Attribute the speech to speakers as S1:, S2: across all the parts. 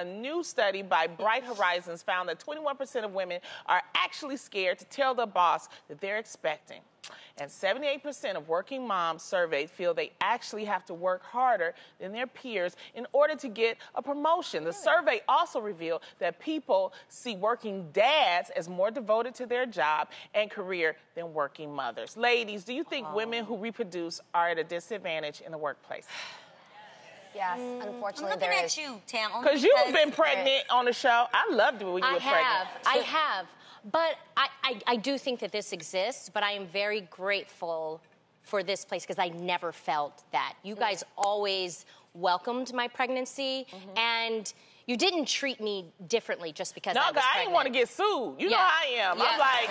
S1: A new study by Bright Horizons found that 21% of women are actually scared to tell their boss that they're expecting. And 78% of working moms surveyed feel they actually have to work harder than their peers in order to get a promotion. The survey also revealed that people see working dads as more devoted to their job and career than working mothers. Ladies, do you think women who reproduce are at a disadvantage in the workplace?
S2: Yes, unfortunately,
S3: I'm looking at you, Tam.
S1: Because you've been pregnant on the show. I loved it when you were pregnant.
S4: I have. But I do think that this exists, but I am very grateful for this place because I never felt that. You guys always welcomed my pregnancy, and you didn't treat me differently just because I was pregnant.
S1: I didn't want to get sued. You know how I am. I'm like,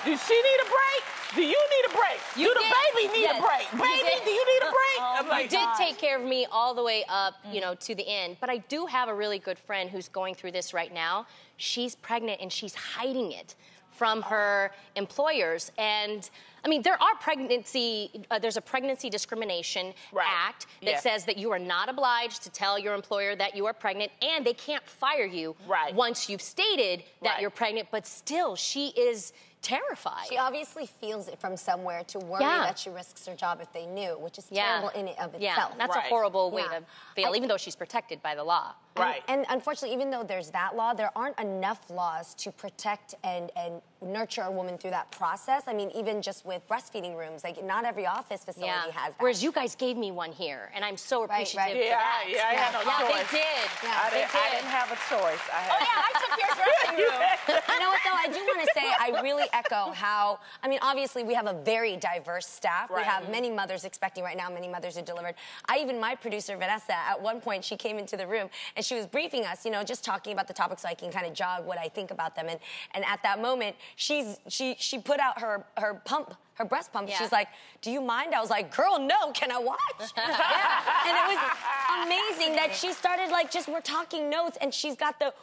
S1: does she need a break? Do you need a break? Do the baby need a break? Baby, do you need a break? I'm like,
S4: you did take care of me all the way up, you know, to the end. But I do have a really good friend who's going through this right now. She's pregnant and she's hiding it from her employers. And I mean, there's a pregnancy discrimination act that says that you are not obliged to tell your employer that you are pregnant, and they can't fire you once you've stated that you're pregnant, but still, she is terrified.
S2: She obviously feels it from somewhere to worry that she risks her job if they knew, which is terrible in and of itself.
S4: That's a horrible way to feel, even though she's protected by the law.
S2: And unfortunately, even though there's that law, there aren't enough laws to protect and nurture a woman through that process. I mean, even just with breastfeeding rooms, like not every office facility has that.
S4: Whereas you guys gave me one here, and I'm so appreciative for that.
S1: I had no choice.
S4: They did.
S1: I didn't have a choice.
S2: I took your dressing room. You know what, though? I do want to say, I really echo how, I mean, obviously, we have a very diverse staff. We have many mothers expecting right now, many mothers who delivered. My producer, Vanessa, at one point, she came into the room, and she was briefing us, you know, just talking about the topic so I can kind of jog what I think about them. And at that moment, she put out her breast pump. She's like, do you mind? I was like, girl, no, can I watch? And it was amazing that she started we're talking notes, and she's got the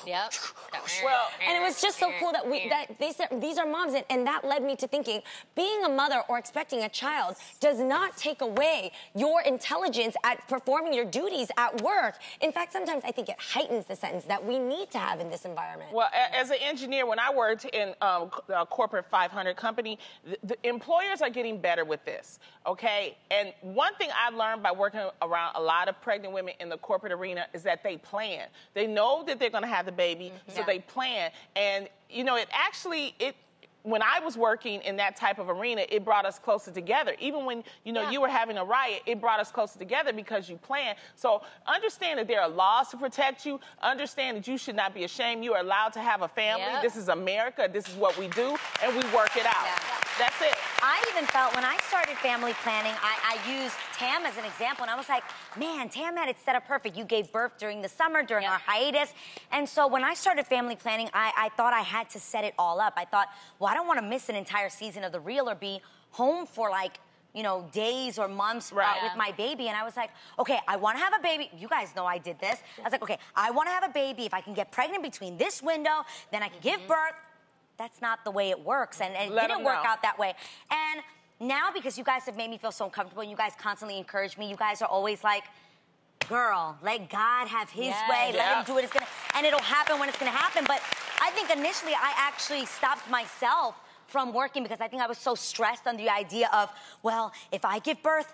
S2: and it was just so cool that these are moms, and that led me to thinking, being a mother or expecting a child does not take away your intelligence at performing your duties at work. In fact, sometimes I think it heightens the sentence that we need to have in this environment.
S1: Well, as an engineer, when I worked in a corporate 500 company, the employers are getting better with this, okay? And one thing I learned by working around a lot of pregnant women in the corporate arena is that they plan. They know that they're going to have the baby, so they plan. And, you know, when I was working in that type of arena, it brought us closer together. Even when, you know, you were having a riot, it brought us closer together because you planned. So understand that there are laws to protect you. Understand that you should not be ashamed. You are allowed to have a family. This is America. This is what we do, and we work it out. That's it.
S3: I even felt when I started family planning, I used Tam as an example, and I was like, man, Tam had it set up perfect. You gave birth during the summer, during our hiatus. And so when I started family planning, I thought I had to set it all up. I thought, well, I don't want to miss an entire season of The Real or be home for days or months with my baby. And I was like, okay, I want to have a baby. You guys know I did this. I was like, okay, I want to have a baby. If I can get pregnant between this window, then I can give birth. That's not the way it works. And it didn't work out that way. And now, because you guys have made me feel so uncomfortable and you guys constantly encourage me, you guys are always like, girl, let God have his way. Let him do what it's going to, and it'll happen when it's going to happen. But I think initially I actually stopped myself from working because I think I was so stressed on the idea of, well, if I give birth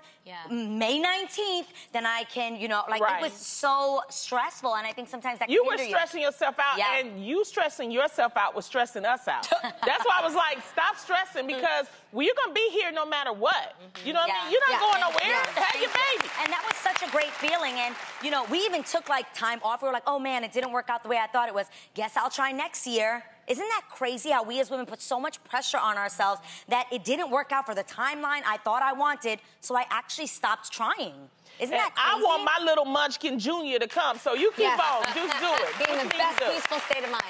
S3: May 19th, then I can, you know, it was so stressful, and I think sometimes that can hinder you.
S1: You were stressing yourself out, and you stressing yourself out was stressing us out. That's why I was like, stop stressing, because you're going to be here no matter what. You know what I mean? You're not going nowhere. Have your baby.
S3: And that was such a great feeling, and, you know, we even took, time off. We were like, oh, man, it didn't work out the way I thought it was. Guess I'll try next year. Isn't that crazy how we as women put so much pressure on ourselves that it didn't work out for the timeline I thought I wanted, so I actually stopped trying? Isn't that crazy?
S1: I want my little Munchkin Jr. to come, so you keep on. Just do it.
S2: Being the best peaceful state of mind.